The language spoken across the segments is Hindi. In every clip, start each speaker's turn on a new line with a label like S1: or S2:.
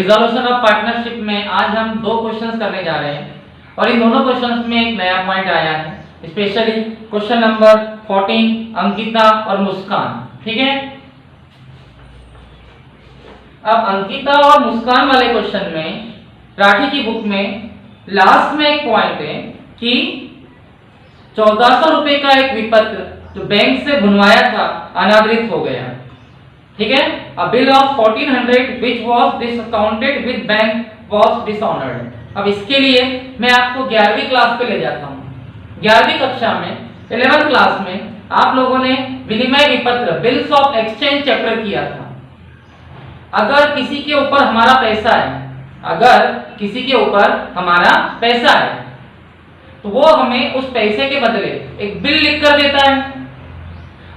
S1: रिजोल्यूशन ऑफ पार्टनरशिप में आज हम दो क्वेश्चंस करने जा रहे हैं और इन दोनों क्वेश्चंस में एक नया पॉइंट आया है, स्पेशली क्वेश्चन नंबर 14 अंकिता और मुस्कान। ठीक है, अब अंकिता और मुस्कान वाले क्वेश्चन में राठी की बुक में लास्ट में एक पॉइंट है कि 1400 रुपए का एक विपत्र जो बैंक से बनवाया था अनादृत हो गया। ठीक है, a bill of 1400 which was discounted with bank was dishonored। अब इसके लिए मैं आपको 11वीं क्लास पे ले जाता हूँ। 11वीं कक्षा में 11th क्लास में आप लोगों ने विनिमय विपत्र बिल्स ऑफ एक्सचेंज चैप्टर किया था। अगर किसी के ऊपर हमारा पैसा है, अगर किसी के ऊपर हमारा पैसा है तो वो हमें उस पैसे के बदले एक बिल लिख कर देता है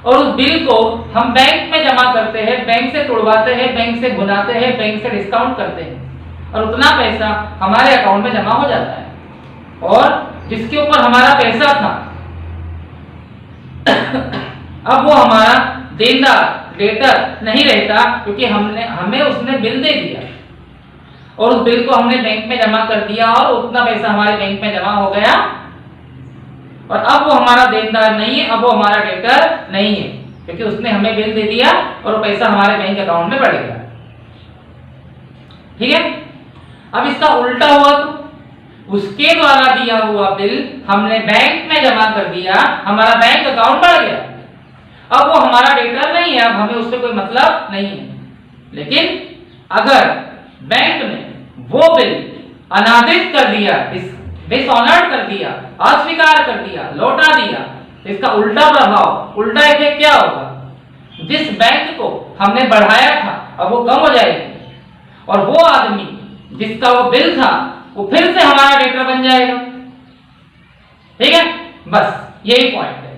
S1: और उस बिल को हम बैंक में जमा करते हैं, बैंक से तोड़वाते हैं, बैंक से भुनाते हैं, बैंक से डिस्काउंट करते हैं और उतना पैसा हमारे अकाउंट में जमा हो जाता है। और जिसके ऊपर हमारा पैसा था अब वो हमारा देनदार डेटर नहीं रहता, क्योंकि हमें उसने बिल दे दिया और उस बिल को हमने बैंक में जमा कर दिया और उतना पैसा हमारे बैंक में जमा हो गया और अब वो हमारा देनदार नहीं है, अब वो हमारा डेटर नहीं है, क्योंकि उसने हमें बिल दे दिया और वो पैसा हमारे बैंक अकाउंट में बढ़ गया। ठीक है, अब इसका उल्टा हुआ तो उसके द्वारा दिया हुआ बिल हमने बैंक में जमा कर दिया, हमारा बैंक अकाउंट बढ़ गया, अब वो हमारा डेटर नहीं है, अब हमें उससे कोई मतलब नहीं है। लेकिन अगर बैंक ने वो बिल अनादृत कर दिया, डिसऑनर्ड कर दिया, अस्वीकार कर दिया, लौटा दिया, तो इसका उल्टा प्रभाव, उल्टा इफेक्ट क्या होगा? जिस बैंक को हमने बढ़ाया था अब वो कम हो जाएगी और वो आदमी जिसका वो बिल था वो फिर से हमारा डेटर बन जाएगा। ठीक है, बस यही पॉइंट है।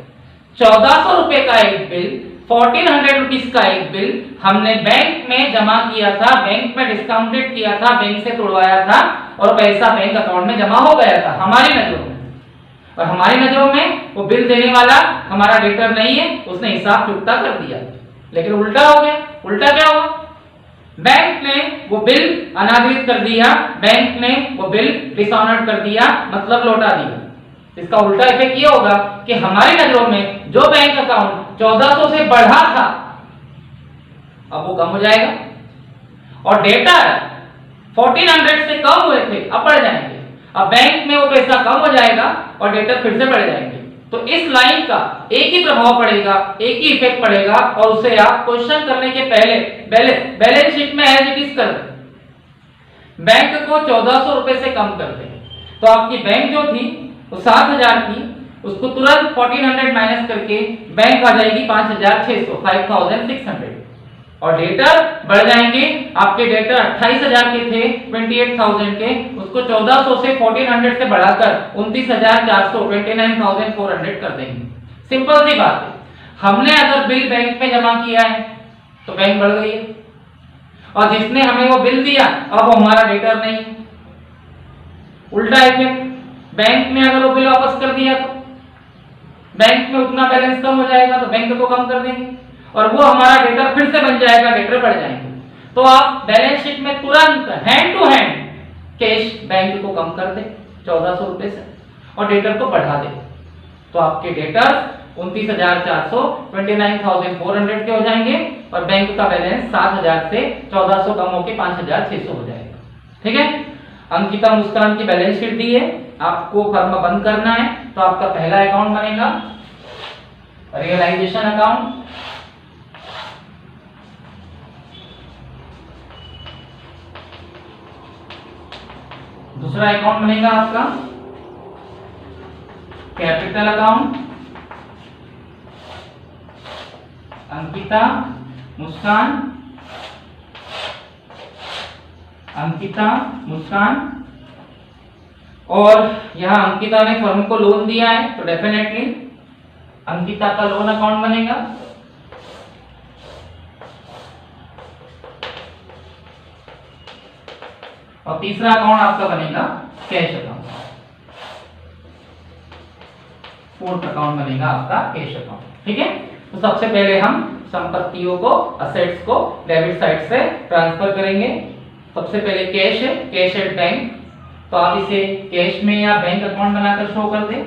S1: 1400 रुपए का एक बिल, 1400 रुपीज का एक बिल हमने बैंक में जमा किया था, बैंक में डिस्काउंटेड किया था, बैंक से तोड़वाया था और पैसा बैंक अकाउंट में जमा हो गया था हमारी नजरों में। और हमारी नजरों में वो बिल देने वाला हमारा डेटर नहीं है, उसने हिसाब चुकता कर दिया। लेकिन उल्टा हो गया। उल्टा क्या हुआ? बैंक ने वो बिल अनादृत कर दिया, बैंक ने वो बिल डिसऑनर्ड कर दिया, मतलब लौटा दिया। इसका उल्टा इफेक्ट ये होगा कि हमारी नजरों में जो बैंक अकाउंट 1400 से बढ़ा था अब वो कम हो जाएगा और डेटर 1400 से कम हुए थे अब बढ़ जाएंगे। अब बैंक में वो पैसा कम हो जाएगा और डेटर फिर से बढ़ जाएंगे। तो इस लाइन का एक ही प्रभाव पड़ेगा, एक ही इफेक्ट पड़ेगा और उसे आप क्वेश्चन करने के पहले बैलेंस शीट में एज इट इज कर दें। बैंक को 1400 रुपए से कम कर दें तो आपकी बैंक जो थी वो 7000 थी, उसको तुरंत 1400 माइनस करके बैंक आ जाएगी 5600, 5600 और डेटर बढ़ जाएंगे। आपके डेटर 28000 के थे, 28000 के, उसको 1400 से 1400 से बढ़ाकर 29400, 29400 कर देंगे। सिंपल सी बात है। हमने अगर बिल बैंक में जमा किया है तो बैंक बढ़ गई है और जिसने हमें वो बिल दिया अब वो हमारा डेटर नहीं है। उल्टा इफेक्ट, बैंक ने अगर वो बिल वापस कर दिया तो बैंक में उतना बैलेंस कम हो जाएगा तो बैंक को कम कर देंगे और वो हमारा डेटर फिर से बन जाएगा, डेटर बढ़ जाएंगे। तो आप बैलेंस शीट में तुरंत hand to hand cash bank को कम कर दे 1400 रुपए से और डेटर को बढ़ा दे तो आपके डेटर 29400, 29400 के हो जाएंगे और बैंक का बैलेंस 7000 से 1400 कम होकर 5600 हो जाएगा। ठीक है, अंकिता मुस्कान की बैलेंस शीट दी है, आपको फर्म बंद करना है तो आपका पहला अकाउंट बनेगा रियलाइजेशन अकाउंट, दूसरा अकाउंट बनेगा आपका कैपिटल अकाउंट, अंकिता मुस्कान, अंकिता मुस्कान। और यहां अंकिता ने फर्म को लोन दिया है तो डेफिनेटली अंकिता का लोन अकाउंट बनेगा। और तीसरा अकाउंट आपका बनेगा कैश अकाउंट, फोर्थ अकाउंट बनेगा आपका कैश अकाउंट। ठीक है, तो सबसे पहले हम संपत्तियों को, असेट्स को डेबिट साइड से ट्रांसफर करेंगे। सबसे पहले कैश है, कैश एट बैंक, तो आप इसे कैश में या बैंक अकाउंट बनाकर शो कर दें।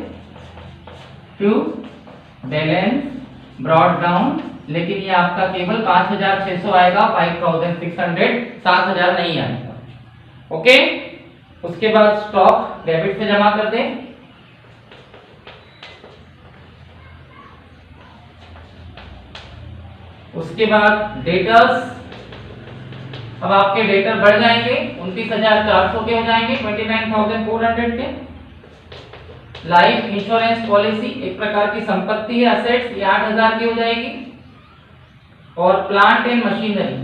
S1: टू बैलेंस ब्रॉट डाउन, लेकिन ये आपका केवल 5600 आएगा, 5600, 7000 नहीं आएगा। ओके, उसके बाद स्टॉक डेबिट से जमा कर दें। उसके बाद डेटर्स, अब आपके डेटर बढ़ जाएंगे, 29,400 के हो जाएंगे, 29,400 के। लाइफ इंश्योरेंस पॉलिसी एक प्रकार की संपत्ति है, असेट्स, ये 8,000 की हो जाएगी। और प्लांट एंड मशीनरी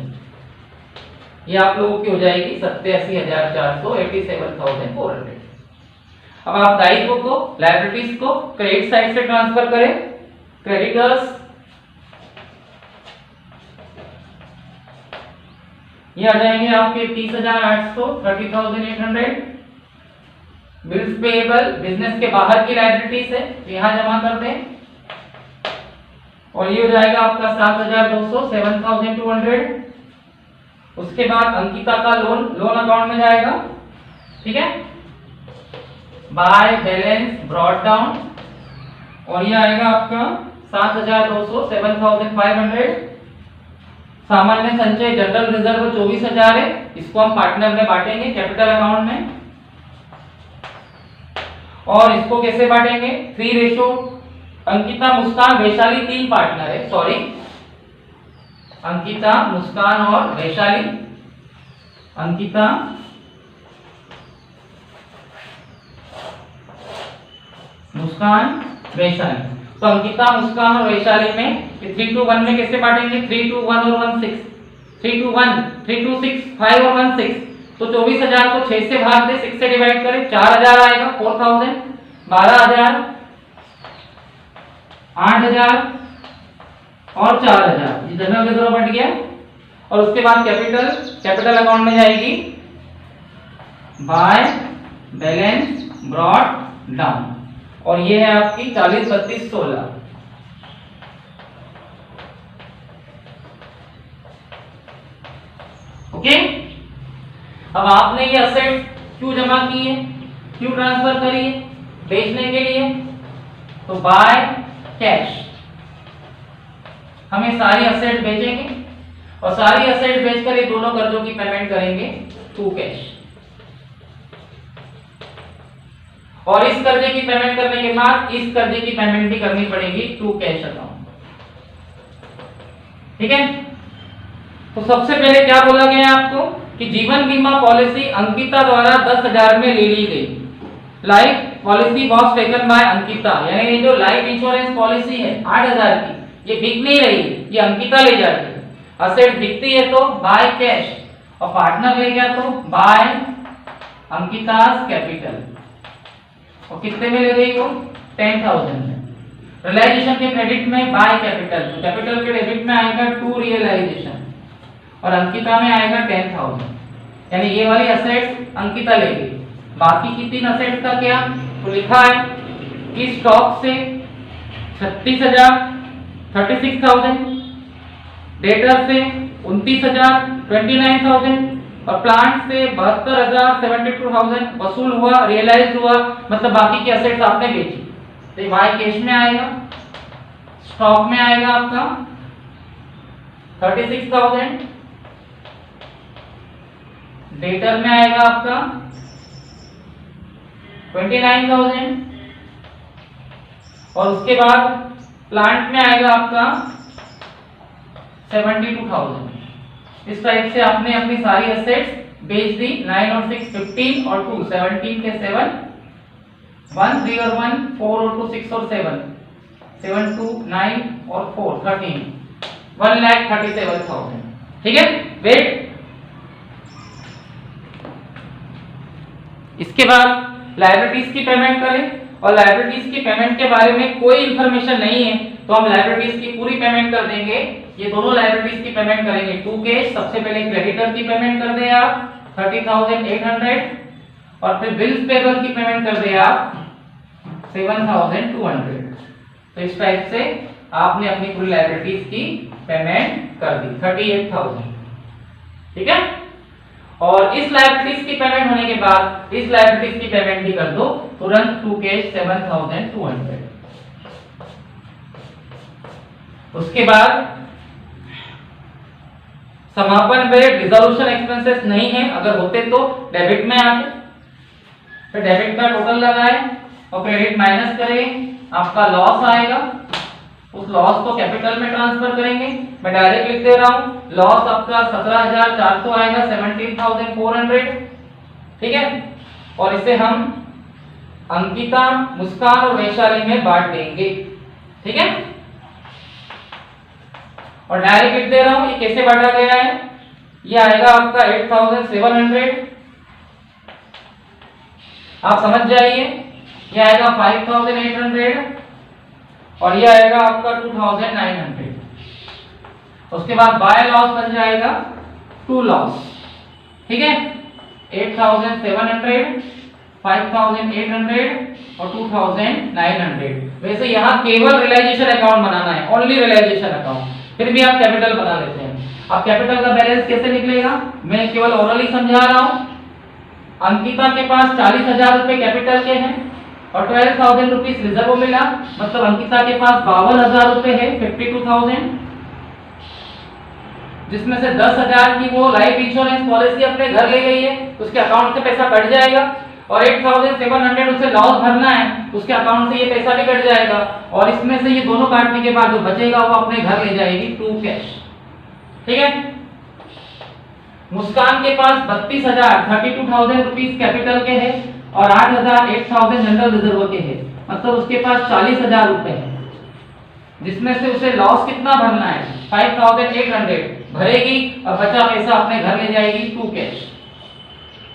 S1: ये आप लोगों की हो जाएगी 87,400, 87,400। अब आप दायित्व को, लायबिलिटीज को क्रेडिट साइड से ट्रांसफर करें। क्रेडिटर्स ये आ जाएंगे आपके 30,800, 30,800। बिल्स पेएबल बिजनेस के बाहर की लायबिलिटीज है, यहां जमा कर दें, और ये हो जाएगा आपका 7,200, 7,200। उसके बाद अंकिता का लोन अकाउंट में जाएगा, ठीक है, बाय बैलेंस ब्रॉट डाउन, और ये आएगा आपका 7,200, 7,500। सामान्य संचय जनरल रिजर्व 24,000 है, इसको हम पार्टनर में बांटेंगे कैपिटल अकाउंट में। और इसको कैसे बांटेंगे? 3 रेशो, अंकिता, मुस्कान, वैशाली 3 पार्टनर है, सॉरी, अंकिता, मुस्कान और वैशाली। अंकिता, मुस्कान, वैशाली। तो अंकिता, मुस्कान और वैशाली में 3 to 1 में कैसे बांटेंगे? 3 to 1 और 1 6, 3 to 1, 3 to 6, 5 और 1 6। तो 24,000 को 6 से भाग दे, 6 से डिवाइड करें, 4,000 आएगा, 4,000, 12,000, 8,000 और 4,000। ये जनरल रिजर्व बढ़ गया। और उसके बाद कैपिटल अकाउंट में जाएगी बाय बैलेंस ब्रॉट डाउन, और ये है आपकी 40, 32, 16। ओके, अब आपने ये असेट क्यों जमा की है, क्यों ट्रांसफर करी है? बेचने के लिए। तो बाय कैश, हमें सारी असेट बेचेंगे और सारी असेट बेचकर ये दोनों कर्जों की पेमेंट करेंगे टू कैश। और इस कर्जे की पेमेंट करने के बाद इस कर्जे की पेमेंट भी करनी पड़ेगी टू कैश अकाउंट, ठीक है। तो सबसे पहले क्या बोला गया है आपको कि जीवन बीमा पॉलिसी अंकिता द्वारा 10,000 में ले ली गई। Life policy was taken by Ankita, यानी ये जो लाइफ इंश्योरेंस पॉलिसी है 8,000 की, ये बिक नहीं रही, ये अंकिता ले जाती है। असेट बिकती है तो बाय कैश, और पार्टनर ले गया तो बाय अंकितास कैपिटल। और कितने में ले गई वो? 10,000 में। रियलाइजेशन के क्रेडिट में बाय कैपिटल, कैपिटल के डेबिट में आएगा टू रियलाइजेशन, और अंकिता में आएगा 10,000, यानी ये वाली असेट्स अंकिता ले गई। बाकी की 3 असेट्स का क्या? तो लिखा है कि स्टॉक से 36,000, 36,000, डेटर से 29,000, 29,000, और प्लांट से 72,000, 72,000 वसूल हुआ, रियलाइज हुआ, मतलब बाकी की असेट्स आपने बेची। तो वाई कैश में आएगा, स्टॉक में आएगा आपका 36,000, डेटर में आएगा आपका 29,000, और उसके बाद प्लांट में आएगा आपका 72,000। इस टाइप से आपने अपनी सारी एसेट्स बेच दी। 9 और 6 15 और 2 17 के 7, 1 3 और 1 4 और 2 6 और 7, 7 2 9 और 4 13, 1,37,000, ठीक है। वेट, इसके बाद लायबिलिटीज की पेमेंट करें, और लायबिलिटीज की पेमेंट के बारे में कोई इंफॉर्मेशन नहीं है तो हम लायबिलिटीज की पूरी पेमेंट कर देंगे। ये दोनों लायबिलिटीज की पेमेंट करेंगे टू कैश। सबसे पहले क्रेडिटर की पेमेंट कर दें आप 30,800, और फिर बिल्स पेबल की पेमेंट कर दें आप 7,200। तो इस टाइप से आपने अपनी पूरी लायबिलिटीज की पेमेंट कर दी 38,000, ठीक है। और इस लायबिलिटीज की पेमेंट होने के बाद इस लायबिलिटीज की पेमेंट भी कर दो तुरंत टू कैश 7200। उसके बाद समापन में रिजोल्यूशन एक्सपेंसेस नहीं है, अगर होते तो डेबिट में आते, फिर डेबिट का टोटल लगाए और क्रेडिट माइनस करेंगे, आपका लॉस आएगा, उस लॉस को कैपिटल में ट्रांसफर करेंगे। मैं डायरेक्ट लिख दे रहा हूं, लॉस आपका 17,400 आएगा, 17,400, ठीक है। और इसे हम अंकिता, मुस्कान और वैशाली में बांट देंगे, ठीक है। और डायरेक्ट लिख दे रहा हूं, ये कैसे बांटा गया है, ये आएगा आपका 8,700, आप समझ जाइए, ये आएगा 5,800 और ये आएगा आपका 2,900। उसके बाद बाय लॉस बन जाएगा 2 लॉस, ठीक है। 8,700, 5,800 और 2,900। वैसे यहाँ केवल रियलाइजेशन अकाउंट बनाना है, ओनली रियलाइजेशन अकाउंट, फिर भी आप कैपिटल बना लेते हैं। अब कैपिटल का बैलेंस कैसे निकलेगा, मैं केवल ओरली समझा रहा हूं। अंकिता के पास 40,000 रुपए कैपिटल के हैं और 12,000 रुपीज रिजर्व मिला, मतलब अंकिता के पास 52,000 रुपए है, 52,000, जिसमें से 10,000 की वो लाइफ इंश्योरेंस पॉलिसी अपने घर ले गई है, उसके अकाउंट से पैसा कट जाएगा, और 8,700 उसे लॉस भरना है, उसके अकाउंट से ये पैसा भी कट जाएगा, और इसमें से ये दोनों काटने के बाद जो बचेगा वो अपने घर ले जाएगी टू कैश, ठीक है। मुस्कान के पास 32,000 रुपीज कैपिटल के हैं और 8,000 जनरल रिजर्व के हैं, मतलब उसके पास 40,000 रुपए है, जिसमें से उसे लॉस कितना भरना है, 5,800 भरेगी और बचा पैसा अपने घर ले जाएगी टू कैश।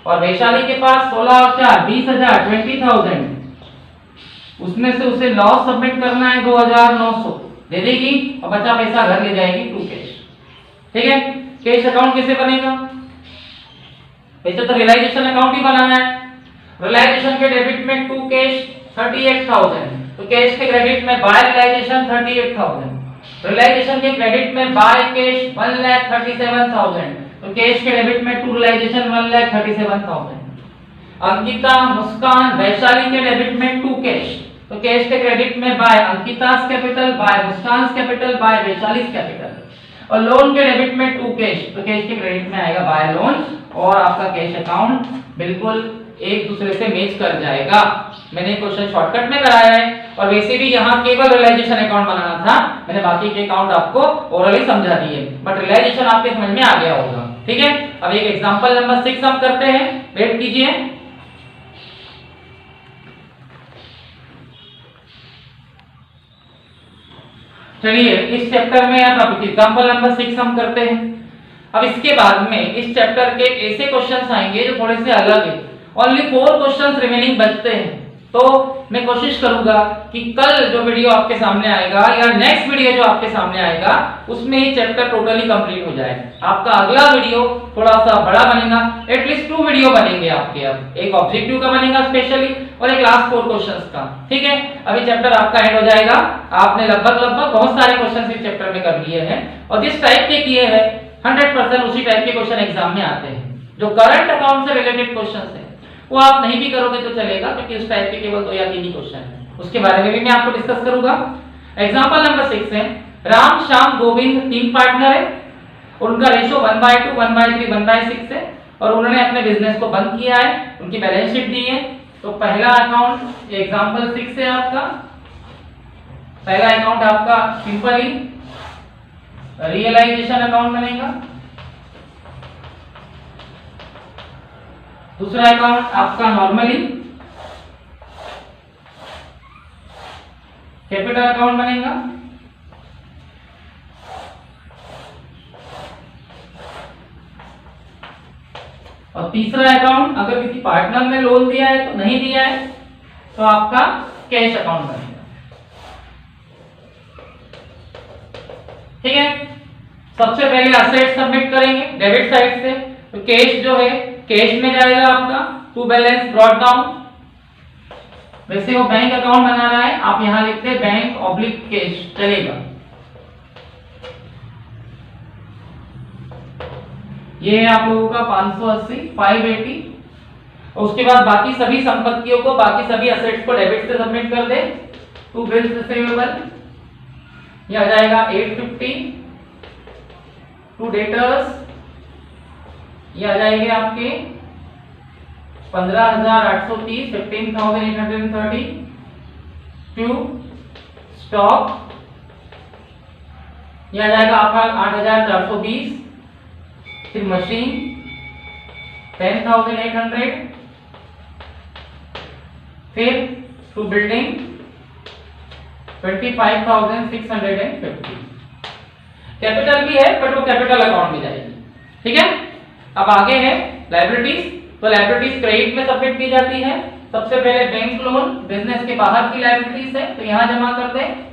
S1: और वैशाली के पास 16 और 4 20,000 20,000, उसमें से उसे लॉस सबमिट करना है 2,900, दे देगी और बचा पैसा घर ले जाएगी टू कैश, ठीक है। कैश अकाउंट कैसे बनेगा, वैसे तो रियलाइजेशन अकाउंट ही बनाना है। रियलाइजेशन के डेबिट में टू कैश 38,000, तो कैश के क्रेडिट में बाय रियलाइजेशन 38,000, रियलाइजेशन के क्रेडिट में बाय कैश 1,37,000, तो कैश के डेबिट में टू रियलाइजेशन 1,37,000। अंकिता, मुस्कान, वैशाली के डेबिट में टू कैश, तो कैश के क्रेडिट में by Ankita's capital, by Muskan's capital, by Vaishali's capital. और लोन के डेबिट में टू कैश, तो कैश के क्रेडिट में आएगा बाय लोन, और आपका कैश अकाउंट बिल्कुल एक दूसरे से मैच कर जाएगा। मैंने क्वेश्चन शॉर्टकट में कराया है, और वैसे भी यहाँ केवल रियलाइजेशन अकाउंट बनाना था, मैंने बाकी के अकाउंट आपको ओरली समझा दिए, बट रियलाइजेशन आपके समझ में आ गया होगा, ठीक है। अब एक एग्जांपल नंबर 6 हम करते हैं, वेट कीजिए। चलिए इस चैप्टर में अब एग्जांपल नंबर 6 हम करते हैं। अब इसके बाद में इस चैप्टर के ऐसे क्वेश्चंस आएंगे जो थोड़े से अलग है, ओनली 4 क्वेश्चंस रिमेनिंग बचते हैं, तो मैं कोशिश करूंगा कि कल जो वीडियो आपके सामने आएगा या नेक्स्ट वीडियो जो आपके सामने आएगा उसमें ये चैप्टर टोटली कंप्लीट हो जाए। आपका अगला वीडियो थोड़ा सा बड़ा बनेगा, एटलीस्ट 2 वीडियो बनेंगे आपके, अब एक ऑब्जेक्टिव का बनेगा स्पेशली और एक लास्ट 4 क्वेश्चंस का, ठीक है। अभी चैप्टर आपका एंड हो जाएगा, आपने लगभग बहुत सारे क्वेश्चन इस चैप्टर में कर लिए हैं, और जिस टाइप के किए हैं 100% उसी टाइप के क्वेश्चन एग्जाम में आते हैं। जो करंट अकाउंट से रिलेटेड क्वेश्चन है वो आप नहीं भी करोगे तो चलेगा, क्योंकि उस टाइप के केवल 2 या 3 ही क्वेश्चन हैं, उसके बारे में भी मैं आपको डिस्कस करूंगा। एग्जांपल नंबर 6 है, राम, श्याम, गोविंद 3 पार्टनर है, उनका रेशो 1/2, 1/3, 1/6 है, और उन्होंने अपने बिजनेस को बंद किया है, उनकी बैलेंस शीट दी है। तो पहला अकाउंट एग्जांपल 6 है आपका, पहला अकाउंट आपका सिंपली रियलाइजेशन अकाउंट बनेगा, दूसरा अकाउंट आपका नॉर्मली कैपिटल अकाउंट बनेगा, और तीसरा अकाउंट अगर किसी पार्टनर ने लोन दिया है तो नहीं दिया है तो आपका कैश अकाउंट बनेगा, ठीक है। सबसे पहले असेट सबमिट करेंगे डेबिट साइड से, तो कैश जो है कैश में जाएगा आपका, टू बैलेंस ब्रॉट डाउन। वैसे वो बैंक अकाउंट बना रहा है, आप यहां लिखते हैं बैंक ऑब्लिक कैश, चलेगा। ये है आप लोगों का 580 580। और उसके बाद बाकी सभी संपत्तियों को, बाकी सभी असेट्स को डेबिट से सबमिट कर दे। टू बिल्स रिसीवेबल ये आ जाएगा 850। टू डेटर्स ये आ जाएंगे आपके 15,830 15,830। टू स्टॉक ये आ जाएगा आपका 8,420। फिर मशीन 10,800। फिर टू बिल्डिंग 25,650। कैपिटल भी है बट वो कैपिटल अकाउंट में जाएगी। ठीक है, अब आगे है लायबिलिटीज। तो लायबिलिटीज क्रेडिट में सबमिट की जाती है। सबसे पहले बैंक लोन, बिजनेस के बाहर की लायबिलिटीज है तो यहां जमा कर दें।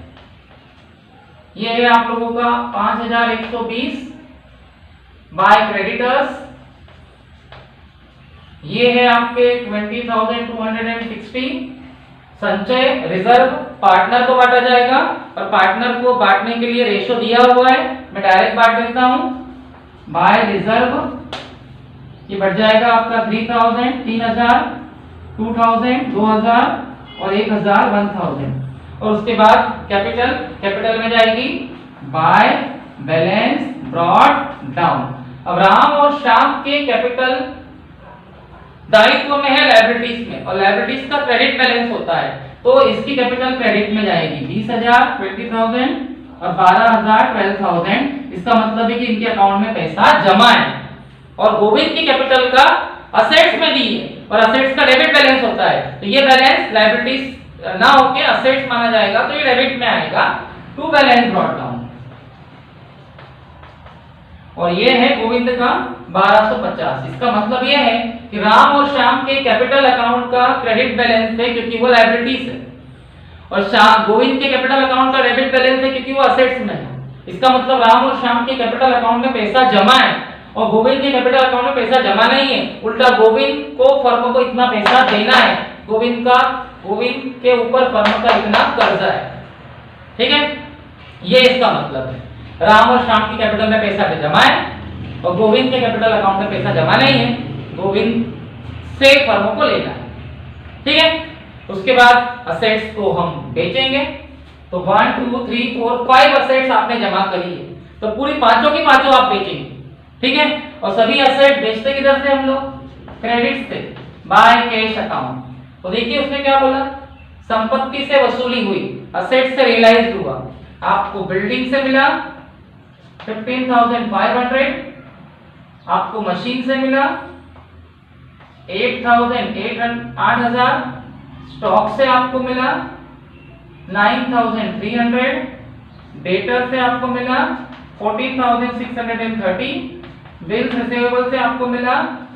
S1: ये है आप लोगों का 5,120 बाय क्रेडिटर्स। ये है आपके 20,260 संचय रिजर्व, पार्टनर को बांटा जाएगा और पार्टनर को बांटने के लिए रेशो दिया हुआ है, मैं डायरेक्ट बांट देता हूं। बाय रिजर्व ये बढ़ जाएगा आपका 3,000 3,000 2,000 2,000 और 1,000 1,000। और उसके बाद कैपिटल में जाएगी बाय बैलेंस ब्रॉट डाउन। अब राम और श्याम के कैपिटल दायित्व में है लायबिलिटीज में, और लायबिलिटीज का क्रेडिट बैलेंस होता है तो इसकी कैपिटल क्रेडिट में जाएगी 20,000 20,000 और 12,000 12,000। इसका मतलब है कि इनके अकाउंट में पैसा जमा है। और गोविंद की कैपिटल का असेट्स में दी है और असेट्स का डेबिट बैलेंस होता है तो ये बैलेंस लायबिलिटीज ना होके असेट्स माना जाएगा तो ये डेबिट में आएगा। To balance brought down. और ये है गोविंद का 1250। इसका मतलब ये है कि राम और श्याम के कैपिटल अकाउंट का क्रेडिट बैलेंस है क्योंकि वो लायबिलिटीज है, और श्याम गोविंद के कैपिटल अकाउंट का डेबिट बैलेंस है क्योंकि वो असेट्स में है। इसका मतलब राम और श्याम के कैपिटल अकाउंट में पैसा जमा है और गोविंद के कैपिटल अकाउंट में पैसा जमा नहीं है। उल्टा गोविंद को फर्म को इतना पैसा देना है, गोविंद के ऊपर फर्म का इतना कर्जा है। ठीक है, ये इसका मतलब है। राम और श्याम की कैपिटल में पैसा जमा है और गोविंद के कैपिटल अकाउंट में पैसा जमा नहीं है, गोविंद से फर्मों को लेना है। ठीक है, उसके बाद असेट्स को हम बेचेंगे। तो 1 2 3 4 5 असेट्स आपने जमा करी है तो पूरी पांचों की पांचों आप बेचेंगे। ठीक है, और सभी असेट बेचते किधर से हम लोग? क्रेडिट से, बाय कैश अकाउंट। तो देखिए उसने क्या बोला, संपत्ति से वसूली हुई, असेट से रियलाइज हुआ। आपको बिल्डिंग से मिला 15,500, आपको मशीन से मिला 8,000, स्टॉक से आपको मिला 9,300, डेटर से आपको मिला 14,630, बिल्स रिसीवेबल से आपको मिला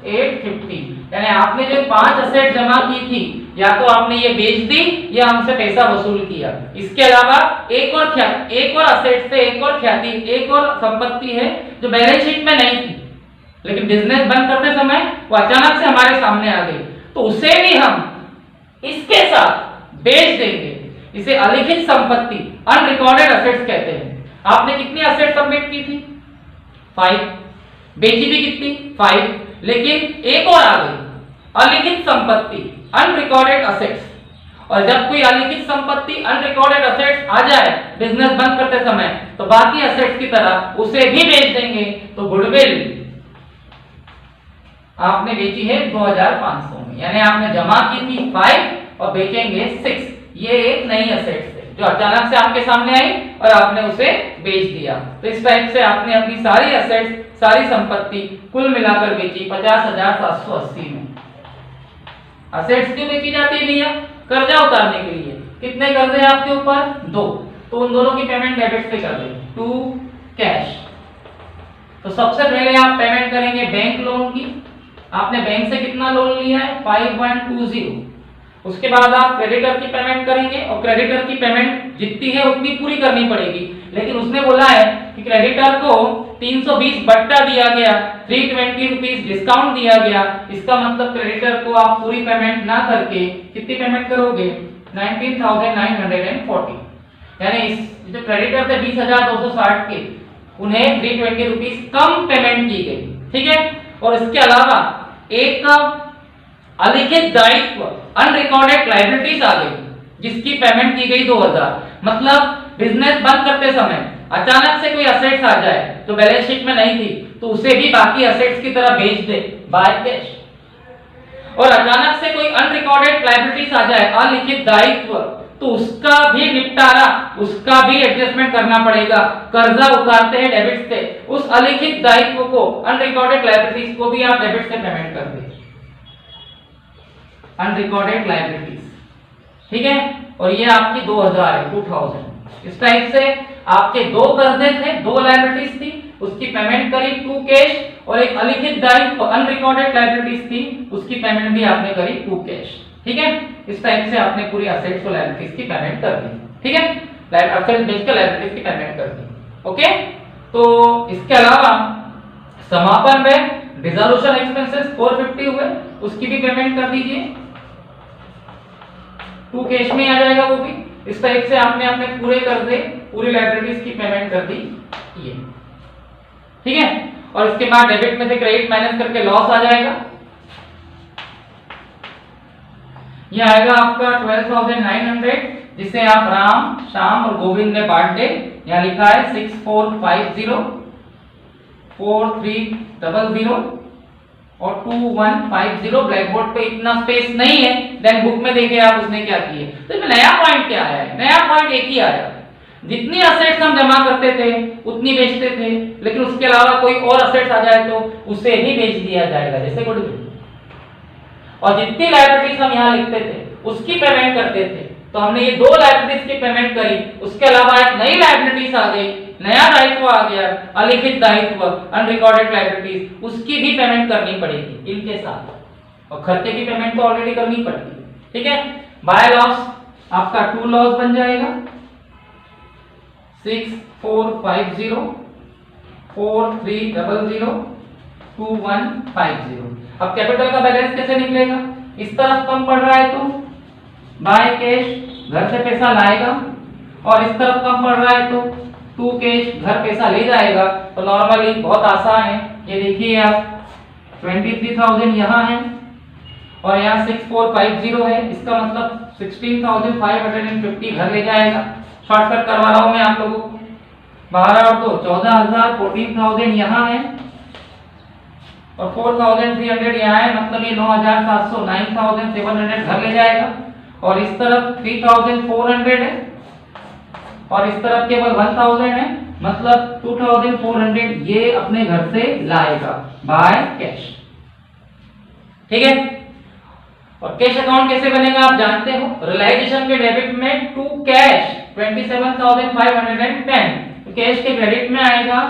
S1: 850। यानी आपने जो 5 असेट जमा की थी, या तो आपने ये बेच दी या हमसे पैसा वसूल किया। इसके अलावा एक और असेट से एक और संपत्ति है जो बैलेंस शीट में नहीं थी लेकिन बिजनेस बंद करते समय वो अचानक से हमारे सामने आ गई, तो उसे भी हम इसके साथ बेच देंगे। इसे अलिखित संपत्ति, अनरिकॉर्डेड असेट्स कहते हैं। आपने कितनी असेट सबमिट की थी? 5। बेची भी कितनी? 5। लेकिन एक और आ गई, अलिखित संपत्ति, अनरिकॉर्डेड असेट्स। और जब कोई अलिखित संपत्ति, अनरिकॉर्डेड असेट्स आ जाए बिजनेस बंद करते समय, तो बाकी असेट्स की तरह उसे भी बेच देंगे। तो गुडविल आपने बेची है 2,500 में, यानी आपने जमा की थी 5 और बेचेंगे 6। ये एक नई असेट्स है जो अचानक से आपके सामने आई और आपने उसे बेच दिया। तो इस टाइप से आपने अपनी सारी असेट्स, सारी संपत्ति कुल मिलाकर बेची 50,780 में। असेट्स क्यों बेची जाती है भैया? कर्जा उतारने के लिए। कितने कर्जे हैं आपके ऊपर? 2। तो उन दोनों की पेमेंट डेबिट से कर दें, टू कैश। तो सबसे पहले आप पेमेंट करेंगे बैंक लोन की। आपने बैंक से कितना लोन लिया है? 5120। उसके बाद आप क्रेडिटर की पेमेंट करेंगे और क्रेडिटर की पेमेंट जितनी है उतनी पूरी करनी पड़ेगी। लेकिन उसने बोला है कि क्रेडिटर को 320 बट्टा दिया गया, 320 रुपीस डिस्काउंट दिया गया। इसका मतलब क्रेडिटर को आप पूरी पेमेंट ना करके कितनी पेमेंट करोगे? 19,940। यानी इस जो क्रेडिटर थे 20,260 के, उन्हें 320 रुपीस कम पेमेंट की गई। ठीक है। और इसके अलावा एक अलिखित दायित्व अनरिकॉर्डेड लायबिलिटीज आ गई जिसकी पेमेंट की गई 2000। मतलब बिजनेस बंद करते समय अचानक से कोई असेट्स आ जाए तो बैलेंस शीट में नहीं थी तो उसे भी बाकी असेट्स की तरह बेच दे बाय कैश। और अचानक से कोई अनरिकॉर्डेड लायबिलिटीज आ जाए अलिखित दायित्व तो उसका भी निपटारा, उसका भी एडजस्टमेंट करना पड़ेगा। कर्जा उतारते हैं डेबिट से, उस अलिखित दायित्व को अनरिकॉर्डेड लायबिलिटीज को भी आप डेबिट से पेमेंट कर दें, अनरिकॉर्डेड लायबिलिटीज, ठीक है। और ये आपकी 2000 है, 2000। इस टाइप से आपके दो कर्जे थे, दो लायबिलिटीज थी, उसकी पेमेंट करी टू कैश, और एक अलिखित दायित्व अनरिकॉर्डेड लायबिलिटीज थी, उसकी पेमेंट भी आपने करी टू कैश, ठीक है। इस टाइप से आपने पूरी असेट्स और लायबिलिटीज की पेमेंट कर दी, ठीक है। असेट्स बेच कर लायबिलिटीज की पेमेंट कर दी, ओके। तो इसके अलावा समापन में डिसॉल्यूशन एक्सपेंसेस 450 हुए, उसकी भी पेमेंट कर दीजिए, टू कैश में आ जाएगा वो भी। इस टाइप से आपने अपने पूरे कर्जे, पूरी लायबिलिटीज की पेमेंट कर दी, ये ठीक है। और इसके बाद डेबिट में से क्रेडिट माइनस करके लॉस आ जाएगा, ये आएगा आपका 12,900, जिसे आप राम, श्याम और गोविंद में बांट दे। यहाँ लिखा है 6450 4300 और 2150। ब्लैक बोर्ड पे इतना स्पेस नहीं है, देन बुक में देखिए आप उसने क्या किए। तो इसमें नया पॉइंट क्या आया है? नया पॉइंट एक ही आया, जितनी असेट्स हम जमा करते थे उतनी बेचते थे, लेकिन उसके अलावा कोई और असेट्स आ जाए तो उसे भी बेच दिया जाएगा, जैसे गुडविल। और जितनी लायबिलिटीज हम यहाँ लिखते थे उसकी पेमेंट करते थे, तो हमने ये दो लायबिलिटीज की पेमेंट करी, उसके अलावा एक नई लायबिलिटीज आ गई, नया दायित्व आ गया, अलिखित दायित्व अनरिकॉर्डेड लायबिलिटीज, उसकी भी पेमेंट करनी पड़ेगी इनके साथ। और खर्चे की पेमेंट तो ऑलरेडी करनी पड़ती है, ठीक है। बाय लॉस आपका 2 लॉस बन जाएगा, 6450 4300 2150। अब कैपिटल का बैलेंस कैसे निकलेगा? इस तरफ कम पड़ रहा है तो बाय कैश घर से पैसा लाएगा, और इस तरफ कम पड़ रहा है तो टू कैश घर पैसा ले जाएगा। तो नॉर्मली बहुत आसान है, ये देखिए आप 23,000 यहाँ है और यहाँ 6450 है, इसका मतलब 16,550 घर ले जाएगा। शॉर्टकट करवा रहा हूँ मैं आप लोगों को, 12 और 2 14,000 14,000 यहाँ है और 4,300 यहाँ है, मतलब ये 9,700 9,700 घर ले जाएगा। और इस तरफ 3,400 है और इस तरफ केवल 1,000 है, मतलब 2,400 ये अपने घर से लाएगा बाय कैश, ठीक है। और कैश अकाउंट कैसे बनेगा आप जानते हो, रियलाइजेशन के डेबिट में टू कैश 27,510, तो कैश के क्रेडिट में आएगा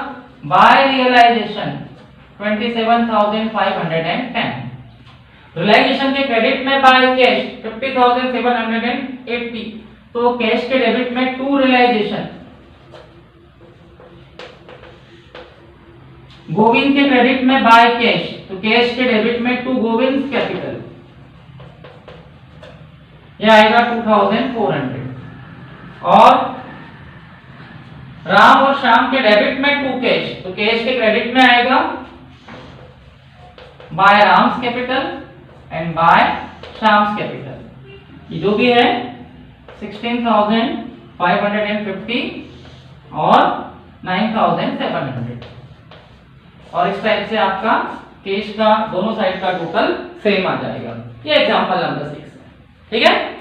S1: बाय रियलाइजेशन 27,510, रियलाइजेशन के क्रेडिट में बाय कैश 50,780, तो कैश के डेबिट में टू रियलाइजेशन, गोविंद के क्रेडिट में बाय कैश, तो कैश के डेबिट में टू गोविंद कैपिटल, यह आएगा 2,400। और राम और श्याम के डेबिट में टू कैश, तो कैश के क्रेडिट में आएगा by Ram's capital and by Shyam's capital, ये जो भी है 16,550 और 9,700। और इस टाइप से आपका कैश का दोनों साइड का टोटल सेम आ जाएगा। ये एग्जांपल नंबर 6 है, ठीक है।